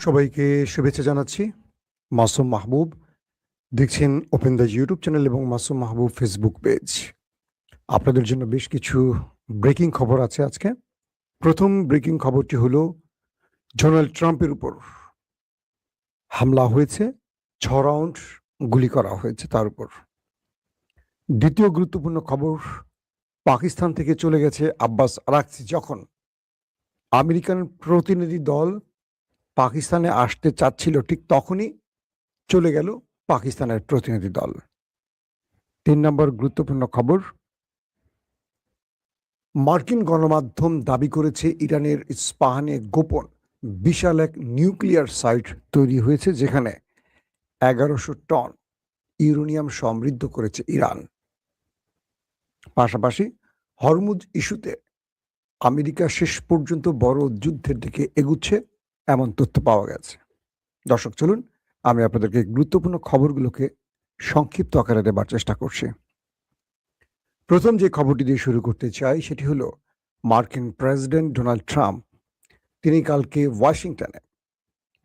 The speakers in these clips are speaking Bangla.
সবাইকে শুভেচ্ছা জানাচ্ছি। মাসুম মাহবুব দেখছেন ওপেন দ্য ইউটিউব চ্যানেল এবং মাসুম মাহবুব ফেসবুক পেজ। আপনাদের জন্য বেশ কিছু ব্রেকিং খবর আছে আজকে। প্রথম ব্রেকিং খবরটি হলো ডোনাল্ড ট্রাম্পের উপর হামলা হয়েছে, 6 রাউন্ড গুলি করা হয়েছে তার উপর। দ্বিতীয় গুরুত্বপূর্ণ খবর, পাকিস্তান থেকে চলে গেছে আব্বাস আরাকচি। যখন আমেরিকান প্রতিনিধি দল পাকিস্তানে আসতে চাচ্ছিল ঠিক তখনই চলে গেল পাকিস্তানের প্রতিনিধি দল। 3 নম্বর গুরুত্বপূর্ণ খবর, মার্কিন গণমাধ্যম দাবি করেছে ইরানের ইস্পাহানে গোপন বিশাল এক নিউক্লিয়ার সাইট তৈরি হয়েছে, যেখানে 1100 টন ইউরেনিয়াম সমৃদ্ধ করেছে ইরান। পাশাপাশি হরমুজ ইস্যুতে আমেরিকা শেষ পর্যন্ত বড় যুদ্ধের দিকে এগুচ্ছে, এমন তথ্য পাওয়া গেছে। দর্শক, চলুন আমি আপনাদেরকে গুরুত্বপূর্ণ খবরগুলোকে সংক্ষিপ্ত আকারে দেবার চেষ্টা করছি। প্রথম যে খবরটি দিয়ে শুরু করতে চাই সেটি হলো মার্কিন প্রেসিডেন্ট ডোনাল্ড ট্রাম্প তিনি কালকে ওয়াশিংটনে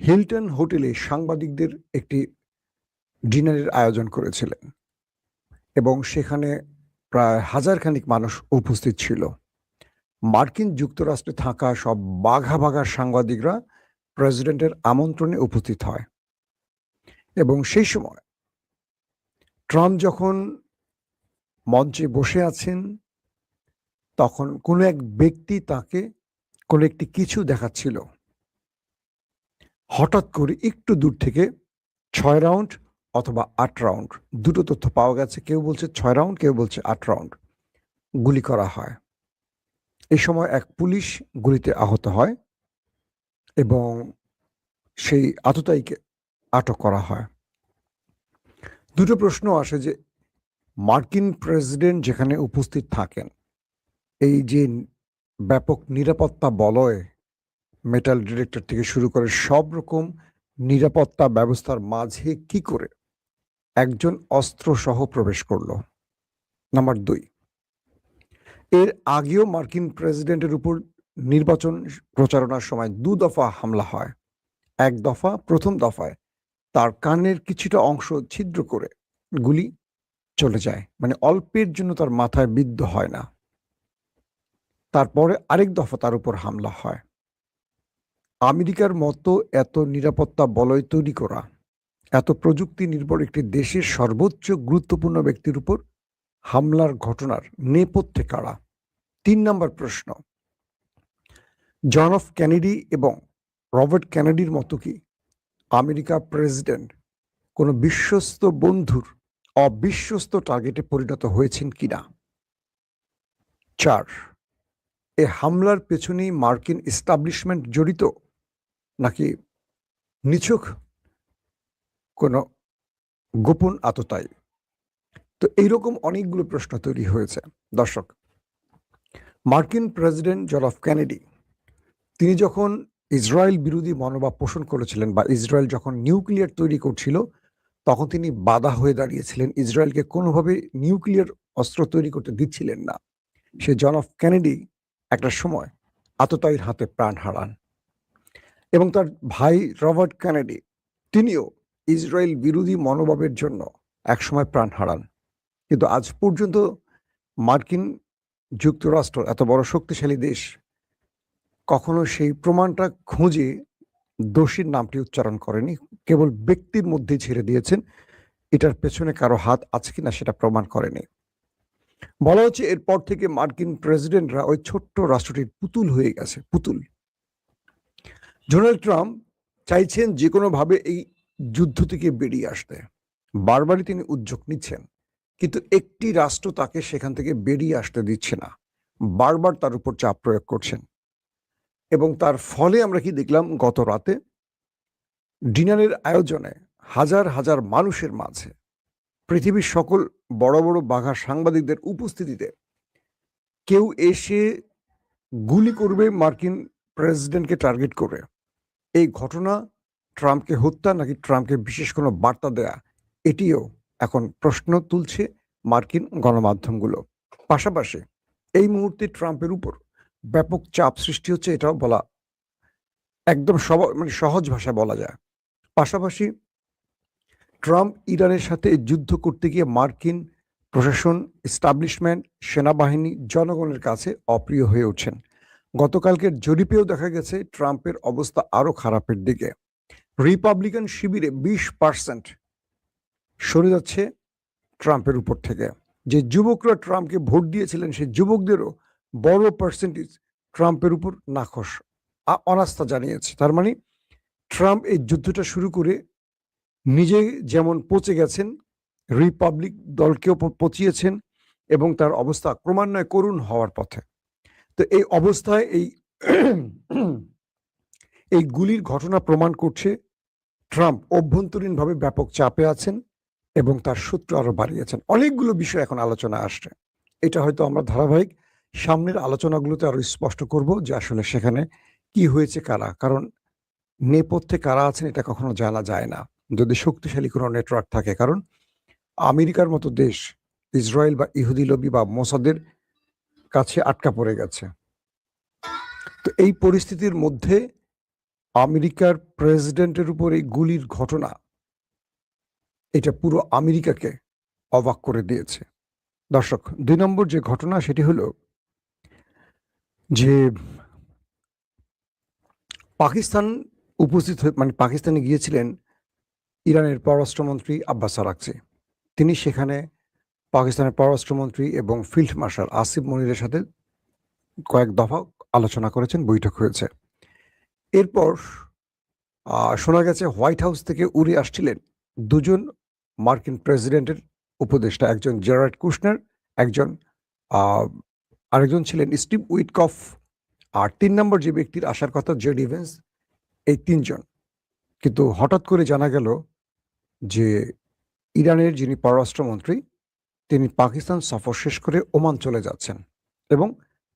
হিলটন হোটেলে সাংবাদিকদের একটি ডিনারের আয়োজন করেছিলেন এবং সেখানে প্রায় 1000 খানিক মানুষ উপস্থিত ছিল। মার্কিন যুক্তরাষ্ট্রে থাকা সব বাঘা বাঘা সাংবাদিকরা প্রেসিডেন্টের আমন্ত্রণে উপস্থিত হয় এবং সেই সময় ট্রাম্প যখন মঞ্চে বসে আছেন তখন কোনো এক ব্যক্তি তাকে কোনো একটি কিছু দেখাচ্ছিল। হঠাৎ করে একটু দূর থেকে 6 রাউন্ড অথবা 8 রাউন্ড, দুটো তথ্য পাওয়া গেছে। কেউ বলছে 6 রাউন্ড, কেউ বলছে 8 রাউন্ড গুলি করা হয়। এই সময় এক পুলিশ গুলিতে আহত হয় এবং সেই আততায়ীকে আটক করা হয়। দুটো প্রশ্ন আসে যে মার্কিন প্রেসিডেন্ট যেখানে উপস্থিত থাকেন, এই যে ব্যাপক নিরাপত্তা বলয়, মেটাল ডিটেক্টর থেকে শুরু করে সব রকম নিরাপত্তা ব্যবস্থার মাঝে কি করে একজন অস্ত্র সহ প্রবেশ করলো? নাম্বার 2, এর আগেও মার্কিন প্রেসিডেন্টের উপর নির্বাচন প্রচারণার সময় 2 দফা হামলা হয়। এক দফা, প্রথম দফায় তার কানের কিছুটা অংশ ছিদ্র করে গুলি চলে যায়, মানে অল্পের জন্য তার মাথায় বিদ্ধ হয় না। তারপরে আরেক দফা তার উপর হামলা হয়। আমেরিকার মতো এত নিরাপত্তা বলয় তৈরি করা, এত প্রযুক্তি নির্ভর একটি দেশের সর্বোচ্চ গুরুত্বপূর্ণ ব্যক্তির উপর হামলার ঘটনার নেপথ্যে কারা? 3 নম্বর প্রশ্ন, জন এফ কেনেডি এবং রবার্ট কেনেডির মতো কি আমেরিকা প্রেসিডেন্ট কোনো বিশ্বস্ত বন্ধুর অবিশ্বস্ত টার্গেটে পরিণত হয়েছেন কিনা? 4, এ হামলার পেছনেই মার্কিন এস্টাবলিশমেন্ট জড়িত, নাকি নিছক কোনো গোপন আততায়ী? তো এইরকম অনেকগুলো প্রশ্ন তৈরি হয়েছে। দর্শক, মার্কিন প্রেসিডেন্ট জন এফ কেনেডি তিনি যখন ইসরায়েল বিরোধী মনোভাব পোষণ করেছিলেন বা ইসরায়েল যখন নিউক্লিয়ার তৈরি করছিল তখন তিনি বাধা হয়ে দাঁড়িয়েছিলেন, ইসরায়েলকে কোনোভাবে নিউক্লিয়ার অস্ত্র তৈরি করতে দিচ্ছিলেন না। সে জন এফ কেনেডি একটা সময় আততায়ীর হাতে প্রাণ হারান এবং তার ভাই রবার্ট কেনেডি তিনিও ইসরায়েল বিরোধী মনোভাবের জন্য একসময় প্রাণ হারান। কিন্তু আজ পর্যন্ত মার্কিন যুক্তরাষ্ট্র, এত বড় শক্তিশালী দেশ, কখনো সেই প্রমাণটা খুঁজে দোষীর নামটি উচ্চারণ করেনি, কেবল ব্যক্তির মধ্যে ছেড়ে দিয়েছেন। এটার পেছনে কারো হাত আছে কিনা সেটা প্রমাণ করেনি। বলা হচ্ছে এরপর থেকে মার্কিন প্রেসিডেন্টরা ওই ছোট্ট রাষ্ট্রটির পুতুল হয়ে গেছে, পুতুল। ডোনাল্ড ট্রাম্প চাইছেন যে কোনোভাবে এই যুদ্ধ থেকে বেরিয়ে আসতে, বারবারই তিনি উদ্যোগ নিচ্ছেন, কিন্তু একটি রাষ্ট্র তাকে সেখান থেকে বেরিয়ে আসতে দিচ্ছে না, বারবার তার উপর চাপ প্রয়োগ করছেন। এবং তার ফলে আমরা কি দেখলাম? গত রাতে ডিনারের আয়োজনে হাজার হাজার মানুষের মাঝে পৃথিবীর সকল বড় বড় বাঘা সাংবাদিকদের উপস্থিতিতে কেউ এসে গুলি করবে মার্কিন প্রেসিডেন্টকে টার্গেট করে। এই ঘটনা ট্রাম্পকে হত্যা নাকি ট্রাম্পকে বিশেষ কোনো বার্তা দেয়া, এটিও এখন প্রশ্ন তুলছে মার্কিন গণমাধ্যমগুলো। পাশাপাশি এই মুহূর্তে ট্রাম্পের উপর ব্যাপক চাপ সৃষ্টি হচ্ছে, এটাও বলা একদম সহজ ভাষায় বলা যায়। পাশাপাশি ট্রাম্প ইরানের সাথে যুদ্ধ করতে গিয়ে মার্কিন প্রশাসন, এস্টাবলিশমেন্ট, সেনাবাহিনী, জনগণের কাছে অপ্রিয় হয়ে উঠছেন। গতকালকের জরিপেও দেখা গেছে ট্রাম্পের অবস্থা আরো খারাপের দিকে। রিপাবলিকান শিবিরে 20% সরে যাচ্ছে ট্রাম্পের উপর থেকে। যে যুবকরা ট্রাম্পকে ভোট দিয়েছিলেন সেই যুবকদেরও বড় পার্সেন্টেজ ট্রাম্পের উপর নাখোশ, অনাস্থা জানিয়েছে। তার মানে ট্রাম্প এই যুদ্ধটা শুরু করে নিজে যেমন পচে গেছেন, রিপাবলিক দলকেও পচিয়েছেন এবং তার অবস্থা ক্রমান্বয়ে করুণ হওয়ার পথে। তো এই অবস্থায় এই গুলির ঘটনা প্রমাণ করছে ট্রাম্প অভ্যন্তরীণভাবে ব্যাপক চাপে আছেন এবং তার শত্রু আরো বাড়িয়েছেন। অনেকগুলো বিষয় এখন আলোচনা আসছে। এটা হয়তো আমরা ধারাবাহিক সামনের আলোচনাগুলোতে আরো স্পষ্ট করব যে আসলে সেখানে কি হয়েছে, কারা, কারণ নেপথ্যে কারা আছেন এটা কখনো জানা যায় না যদি শক্তিশালী কোনো নেটওয়ার্ক থাকে। কারণ আমেরিকার মতো দেশ ইসরায়েল বা ইহুদি লবি বা মোসাদের কাছে আটকা পড়ে গেছে। তো এই পরিস্থিতির মধ্যে আমেরিকার প্রেসিডেন্টের উপর এই গুলির ঘটনা, এটা পুরো আমেরিকাকে অবাক করে দিয়েছে। দর্শক, 2 নম্বর যে ঘটনা সেটি হলো যে পাকিস্তান উপস্থিত পাকিস্তানে গিয়েছিলেন ইরানের পররাষ্ট্রমন্ত্রী আব্বাস আরাকচি। তিনি সেখানে পাকিস্তানের পররাষ্ট্রমন্ত্রী এবং ফিল্ড মার্শাল আসিফ মনিরের সাথে কয়েক দফা আলোচনা করেছেন, বৈঠক হয়েছে। এরপর শোনা গেছে হোয়াইট হাউস থেকে উড়ে আসছিলেন দুজন মার্কিন প্রেসিডেন্টের উপদেষ্টা, একজন জেরার্ড কুশনার, একজন আরেকজন ছিলেন স্টিভ উইটকফ, আর 3 নম্বর যে ব্যক্তির আসার কথা জেডি ভেন্স। এই 3 জন। কিন্তু হঠাৎ করে জানা গেল যে ইরানের যিনি পররাষ্ট্রমন্ত্রী তিনি পাকিস্তান সফর শেষ করে ওমান চলে যাচ্ছেন এবং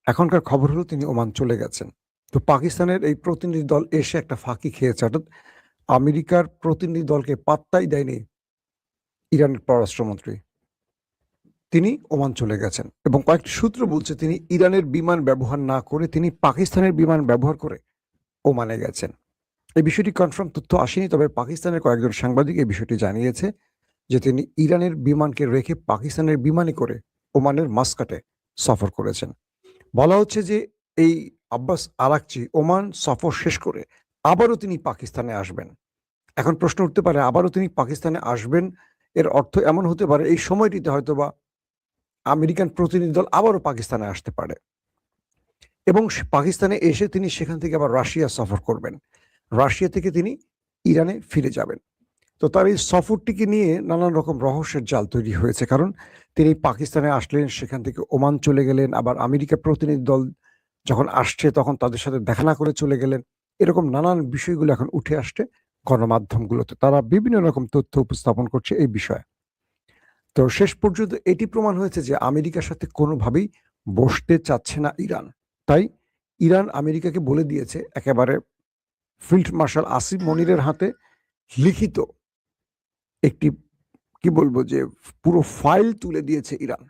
এখনকার খবর হলো তিনি ওমান চলে গেছেন। তো পাকিস্তানের এই প্রতিনিধি দল এসে একটা ফাঁকি খেয়েছে, অর্থাৎ আমেরিকার প্রতিনিধি দলকে পাত্তাই দেয়নি ইরানের পররাষ্ট্রমন্ত্রী, তিনি ওমান চলে গেছেন এবং কয়েকটি সূত্র বলছে তিনি ইরানের বিমান ব্যবহার না করে তিনি পাকিস্তানের বিমান ব্যবহার করে ওমানে গেছেন। এই বিষয়টি কনফার্ম তথ্য আসেনি, তবে পাকিস্তানের কয়েকজন সাংবাদিক এই বিষয়টি জানিয়েছে যে তিনি ইরানের বিমানকে রেখে পাকিস্তানের বিমানে করে ওমানের মাস্কাটে সফর করেছেন। বলা হচ্ছে যে এই আব্বাস আরাকচি ওমান সফর শেষ করে আবারও তিনি পাকিস্তানে আসবেন। এখন প্রশ্ন উঠতে পারে আবারও তিনি পাকিস্তানে আসবেন এর অর্থ এমন হতে পারে এই সময়টিতে হয়তোবা আমেরিকান প্রতিনিধি দল আবারও পাকিস্তানে আসতে পারে এবং পাকিস্তানে এসে তিনি সেখান থেকে আবার রাশিয়া সফর করবেন, রাশিয়া থেকে তিনি ইরানে ফিরে যাবেন। তো তার এই সফরটিকে নিয়ে নানান রকম রহস্যের জাল তৈরি হয়েছে, কারণ তিনি পাকিস্তানে আসলেন, সেখান থেকে ওমান চলে গেলেন, আবার আমেরিকা প্রতিনিধি দল যখন আসছে তখন তাদের সাথে দেখা না করে চলে গেলেন। এরকম নানান বিষয়গুলো এখন উঠে আসছে গণমাধ্যমগুলোতে, তারা বিভিন্ন রকম তথ্য উপস্থাপন করছে এই বিষয়ে। তো শেষ পর্যন্ত এটি প্রমাণ হয়েছে যে আমেরিকার সাথে কোনোভাবেই বসতে চাচ্ছে না ইরান। তাই ইরান আমেরিকাকে বলে দিয়েছে, একেবারে ফিল্ড মার্শাল আসিফ মনিরের হাতে লিখিত একটি কি বলবো যে পুরো ফাইল তুলে দিয়েছে ইরান।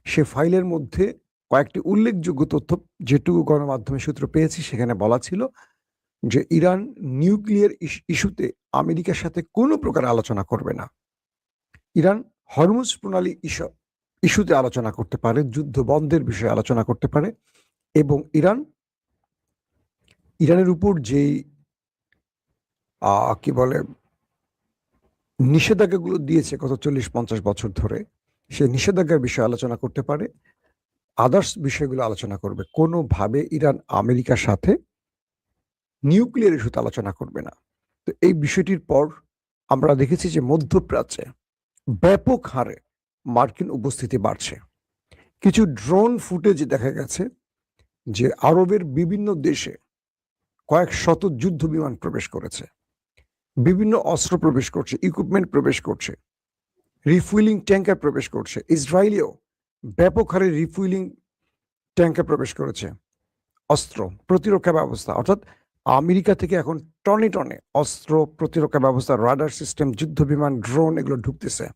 সে ফাইলের মধ্যে কয়েকটি উল্লেখযোগ্য তথ্য যেটুকু গণমাধ্যমের সূত্র পেয়েছি সেখানে বলা ছিল যে ইরান নিউক্লিয়ার ইস্যুতে আমেরিকার সাথে কোনো প্রকার আলোচনা করবে না। ইরান হরমুজ প্রণালী ইস্যুতে আলোচনা করতে পারে, যুদ্ধ বন্ধের বিষয়ে আলোচনা করতে পারে এবং ইরানের উপর যেই কি বলে নিষেধাজ্ঞাগুলো দিয়েছে গত 40-50 বছর ধরে, সে নিষেধাজ্ঞার বিষয়ে আলোচনা করতে পারে, আদার্স বিষয়গুলো আলোচনা করবে। কোনোভাবে ইরান আমেরিকার সাথে নিউক্লিয়ার ইস্যুতে আলোচনা করবে না। তো এই বিষয়টির পর আমরা দেখেছি যে মধ্যপ্রাচ্যে ব্যাপক হারে মার্কিন উপস্থিতি বাড়ছে। কিছু ড্রোন ফুটেজ দেখা গেছে যে আরবের বিভিন্ন দেশে কয়েক শত যুদ্ধ বিমান প্রবেশ করেছে, বিভিন্ন অস্ত্র প্রবেশ করছে, ইকুইপমেন্ট প্রবেশ করছে, রিফুয়েলিং ট্যাঙ্কার প্রবেশ করছে। ইসরায়েলেও ব্যাপক হারে রিফুয়েলিং ট্যাঙ্কার প্রবেশ করেছে, অস্ত্র প্রতিরক্ষা ব্যবস্থা, অর্থাৎ আমেরিকা থেকে এখন টনে টনে অস্ত্র, প্রতিরক্ষা ব্যবস্থা, রাডার সিস্টেম, যুদ্ধ বিমান, ড্রোন এগুলো ঢুকতেছে।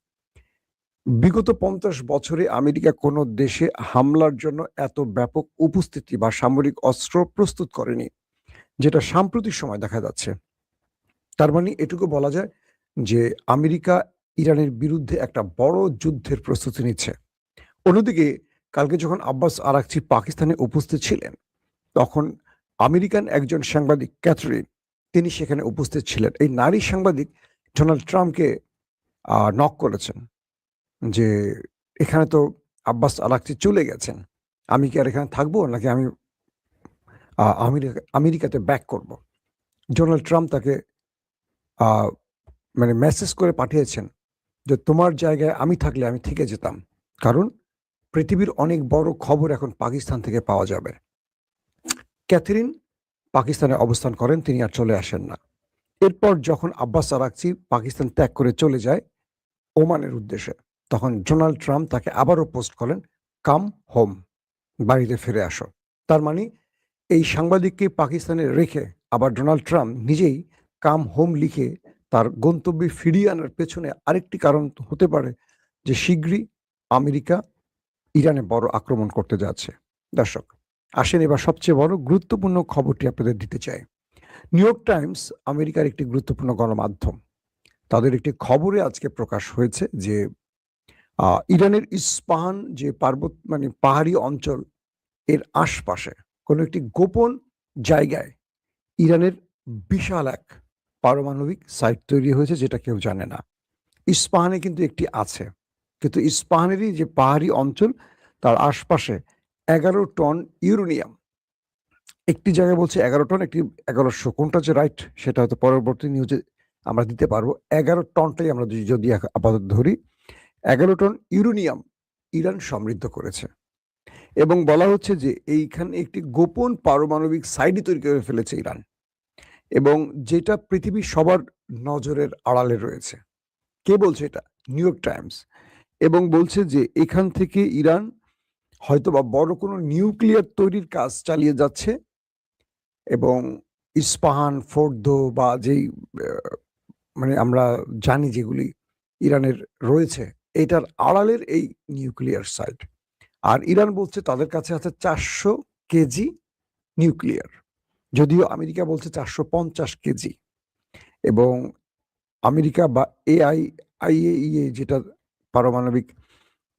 বিগত 50 বছরে আমেরিকা কোনো দেশে হামলার জন্য এত ব্যাপক উপস্থিতি বা সামরিক অস্ত্র প্রস্তুত করেনি। যেটা সাম্প্রতিক সময় দেখা যাচ্ছে। তার মানে এটুকু বলা যায় যে আমেরিকা ইরানের বিরুদ্ধে একটা বড় যুদ্ধের প্রস্তুতি নিচ্ছে। অন্যদিকে কালকে যখন আব্বাস আরাকচি পাকিস্তানে উপস্থিত ছিলেন, তখন আমেরিকান একজন সাংবাদিক ক্যাথরিন, তিনি সেখানে উপস্থিত ছিলেন। এই নারী সাংবাদিক ডোনাল্ড ট্রাম্পকে নক করেছেন যে, "এখানে তো আব্বাস আরাকচি চলে গেছেন। আমি কি আর এখানে থাকবো নাকি আমি আমেরিকাতে ব্যাক করব?" ডোনাল্ড ট্রাম্প তাকে আ মানে মেসেজ করে পাঠিয়েছেন যে, "তোমার জায়গায় আমি থাকলে আমি থেকে যেতাম। কারণ পৃথিবীর অনেক বড় খবর এখন পাকিস্তান থেকে পাওয়া যাবে।" ক্যাথরিন পাকিস্তানে অবস্থান করেন, তিনি আর চলে আসেন না। এরপর যখন আব্বাস আরাকচি পাকিস্তান ত্যাগ করে চলে যায় ওমানের উদ্দেশ্যে, তখন ডোনাল্ড ট্রাম্প তাকে আবারও পোস্ট করেন, "কাম হোম", বাড়িতে ফিরে আসো। তার মানে এই সাংবাদিককে পাকিস্তানে রেখে আবার ডোনাল্ড ট্রাম্প নিজেই "কাম হোম" লিখে তার গন্তব্যে ফিরিয়ে আনার পেছনে আরেকটি কারণ হতে পারে যে শীঘ্রই আমেরিকা ইরানে বড় আক্রমণ করতে যাচ্ছে। দর্শক, আসেন এবার সবচেয়ে বড় গুরুত্বপূর্ণ খবরটি আপনাদের দিতে চাই। নিউ ইয়র্ক টাইমস আমেরিকার একটি গুরুত্বপূর্ণ গণমাধ্যম। তাদের একটি খবরে আজকে প্রকাশ হয়েছে যে ইরানের ইস্পাহান যে মানে পাহাড়ি অঞ্চল, এর আশপাশে কোনো একটি গোপন জায়গায় ইরানের বিশাল এক পারমাণবিক সাইট তৈরি হয়েছে, যেটা কেউ জানে না। ইস্পাহানে কিন্তু একটি আছে, কিন্তু ইস্পাহানেরই যে পাহাড়ি অঞ্চল, তার আশপাশে 11 টন ইউরেনিয়াম, একটি জায়গায় বলছে 11 টন, একটি 1100, কোনটা যে রাইট সেটা হয়তো পরবর্তী নিউজে আমরা দিতে পারবো। 11 টনটাই আমরা যদি আপাতত ধরি, 11 টন ইউরেনিয়াম ইরান সমৃদ্ধ করেছে এবং বলা হচ্ছে যে এইখানে একটি গোপন পারমাণবিক সাইটই তৈরি করে ফেলেছে ইরান, এবং যেটা পৃথিবীর সবার নজরের আড়ালে রয়েছে। কে বলছে এটা? New York Times. এবং বলছে যে এখান থেকে ইরান হয়তোবা বড় কোনো নিউক্লিয়ার তৈরির কাজ চালিয়ে যাচ্ছে, এবং ইস্পাহান, ফোর্দো বা যেই মানে আমরা জানি যেগুলি ইরানের রয়েছে, এটার আড়ালের এই নিউক্লিয়ার সাইট। আর ইরান বলছে তাদের কাছে আছে 400 কেজি নিউক্লিয়ার, যদিও আমেরিকা বলছে 450 কেজি। এবং আমেরিকা বা IAEA, যেটা পারমাণবিক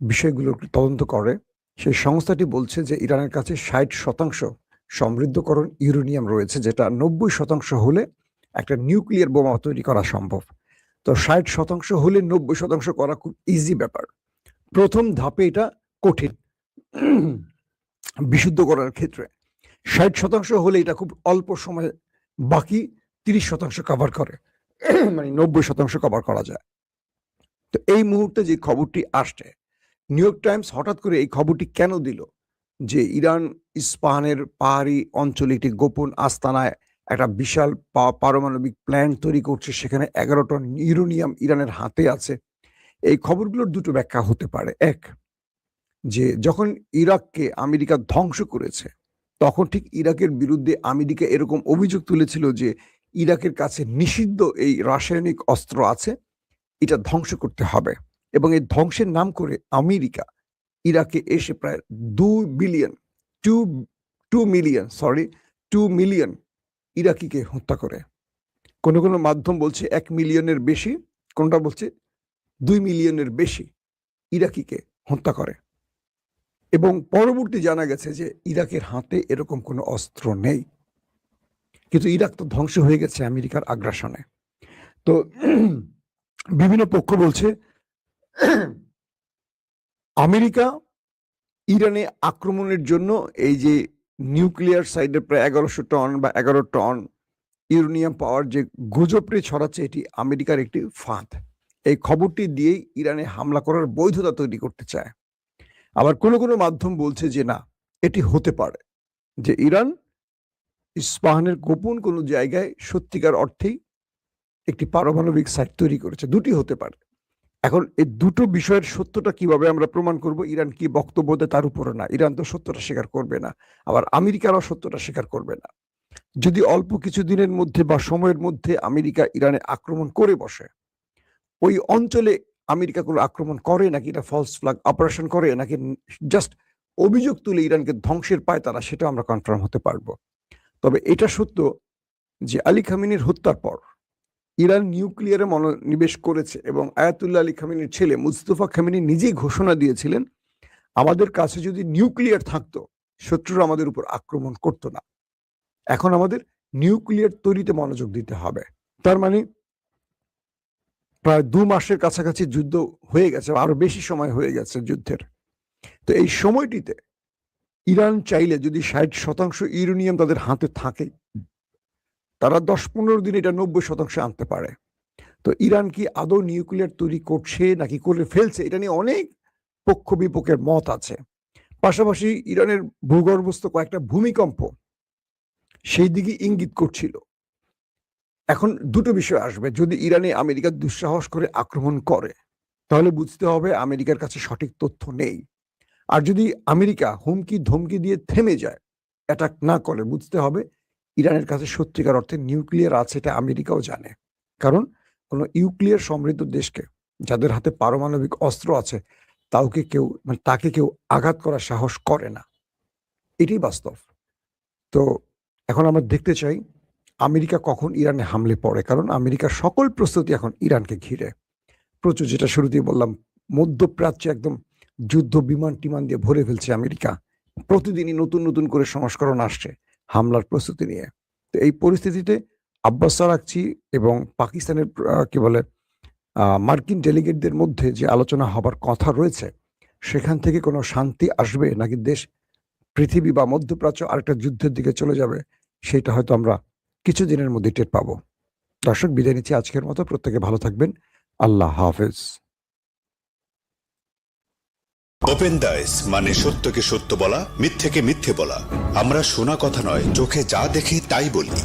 বিষয়গুলো তদন্ত করে, সেই সংস্থাটি বলছে যে ইরানের কাছে 60% সমৃদ্ধকরণ ইউরেনিয়াম রয়েছে, যেটা 90% হলে একটা নিউক্লিয়ার বোমা তৈরি করা সম্ভব। তো 60% হলে 90% করা খুব ইজি ব্যাপার। প্রথম ধাপে এটা কঠিন বিশুদ্ধ করার ক্ষেত্রে। 60% হলে এটা খুব অল্প সময়ে বাকি 30% কভার করে, মানে 90% কভার করা যায়। তো এই মুহূর্তে যে খবরটি আসছে, নিউ ইয়র্ক টাইমস হঠাৎ করে এই খবরটি কেন দিল যে ইরান ইস্পাহানের পাহাড়ি অঞ্চলে একটি গোপন আস্তানায় একটা বিশাল পারমাণবিক প্ল্যান্ট তৈরি করছে, সেখানে 11 টন ইউরেনিয়াম ইরানের হাতে আছে? এই খবরগুলোর দুটো ব্যাখ্যা হতে পারে। এক, যে যখন ইরাককে আমেরিকা ধ্বংস করেছে, তখন ঠিক ইরাকের বিরুদ্ধে আমেরিকা এরকম অভিযোগ তুলেছিল যে ইরাকের কাছে নিষিদ্ধ এই রাসায়নিক অস্ত্র আছে, এটা ধ্বংস করতে হবে। এবং এই ধ্বংসের নাম করে আমেরিকা ইরাকে এসে প্রায় 2 মিলিয়ন ইরাকিকে হত্যা করে। কোনো কোনো মাধ্যম বলছে 1 মিলিয়নের বেশি, কোনটা বলছে 2 মিলিয়নের বেশি ইরাকিকে হত্যা করে। এবং পরবর্তী জানা গেছে যে ইরাকের হাতে এরকম কোনো অস্ত্র নেই, কিন্তু ইরাক তো ধ্বংস হয়ে গেছে আমেরিকার আগ্রাসনে। তো বিভিন্ন পক্ষ বলছে আমেরিকা ইরানে আক্রমণের জন্য এই যে নিউক্লিয়ার সাইডে প্রায় 1100 টন বা 11 টন ইউরেনিয়াম পাওয়ার যে গুজবটি ছড়াচ্ছে, এটি আমেরিকার একটি ফাঁদ। এই খবরটি দিয়েই ইরানে হামলা করার বৈধতা তৈরি করতে চায়। আবার কোনো কোনো মাধ্যম বলছে যে না, এটি হতে পারে যে ইরান ইস্পাহানের গোপন কোনো জায়গায় সত্যিকার অর্থেই একটি পারমাণবিক সাইট তৈরি করেছে। দুটি হতে পারে। এখন এই দুটো বিষয়ের সত্যটা কিভাবে আমরা প্রমাণ করব? ইরান কি বক্তব্য দেয় তার উপরে না। ইরান তো সত্যটা স্বীকার করবে না, আবার আমেরিকারও সত্যটা স্বীকার করবে না। যদি অল্প কিছু দিনের মধ্যে বা সময়ের মধ্যে আমেরিকা ইরানে আক্রমণ করে বসে, ওই অঞ্চলে আমেরিকা কোনো আক্রমণ করে নাকি এটা ফলস ফ্ল্যাগ অপারেশন করে, নাকি জাস্ট অভিযোগ তুলে ইরানকে ধ্বংসের পায় তারা, সেটা আমরা কনফার্ম হতে পারবো। তবে এটা সত্য যে আলী খামেনির হত্যার পর ইরান নিউক্লিয়ারে মনোনিবেশ করেছে এবং আয়াতুল্লাহ আলী খামেনির ছেলে মুস্তফা খামেনি নিজেই ঘোষণা দিয়েছিলেন, আমাদের কাছে যদি নিউক্লিয়ার থাকতো শত্রুরা আমাদের উপর আক্রমণ করতো না। এখন আমাদের নিউক্লিয়ার তৈরিতে মনোযোগ দিতে হবে। তার মানে প্রায় 2 মাসের কাছাকাছি যুদ্ধ হয়ে গেছে, আরো বেশি সময় হয়ে গেছে যুদ্ধের। তো এই সময়টিতে ইরান চাইলে যদি 60% ইউরেনিয়াম তাদের হাতে থাকে, তারা 10-15 দিন এটা 90% আনতে পারে। তো ইরান কি আদৌ নিউক্লিয়ার তৈরি করছে নাকি করে ফেলছে, এটা নিয়ে অনেক পক্ষ বিপক্ষের মত আছে। পাশাপাশি ইরানের ভূগর্ভস্থ কয়েকটা ভূমিকম্প সেই দিকে ইঙ্গিত করছিল। এখন দুটো বিষয় আসবে, যদি ইরানে আমেরিকা দুঃসাহস করে আক্রমণ করে তাহলে বুঝতে হবে আমেরিকার কাছে সঠিক তথ্য নেই। আর যদি আমেরিকা হুমকি ধমকি দিয়ে থেমে যায়, অ্যাটাক না করে, বুঝতে হবে ইরানের কাছে সত্যিকার অর্থে নিউক্লিয়ার আছে, এটা আমেরিকাও জানে। কারণ কোনো নিউক্লিয়ার সমৃদ্ধ দেশকে, যাদের হাতে পারমাণবিক অস্ত্র আছে, তাকে কেউ আঘাত করার সাহস করে না। এটাই বাস্তব। তো এখন আমরা দেখতে চাই আমেরিকা কখন ইরানে হামলে পড়ে, কারণ আমেরিকার সকল প্রস্তুতি এখন ইরানকে ঘিরে প্রচুর। যেটা শুরুতেই বললাম, মধ্যপ্রাচ্যে একদম যুদ্ধ বিমান টিমান দিয়ে ভরে ফেলছে আমেরিকা। প্রতিদিনই নতুন নতুন করে সংস্করণ আসছে হামলার প্রস্তুতি নিয়ে। তো এই পরিস্থিতিতে আব্বাস আরাকচি এবং পাকিস্তানের কি বলে মার্কিন ডেলিগেটদের মধ্যে যে আলোচনা হবার কথা রয়েছে, সেখান থেকে কোনো শান্তি আসবে নাকি পৃথিবী বা মধ্যপ্রাচ্য আরেকটা যুদ্ধের দিকে চলে যাবে, সেটা হয়তো আমরা কিছুদিনের মধ্যে টের পাবো। দর্শক, বিদায় নিচ্ছি আজকের মতো। প্রত্যেকে ভালো থাকবেন। আল্লাহ হাফেজ। ওপেন দাইস মানে সত্যকে সত্য বলা, মিথ্যেকে মিথ্যে বলা। আমরা শোনা কথা নয়, চোখে যা দেখি তাই বলি।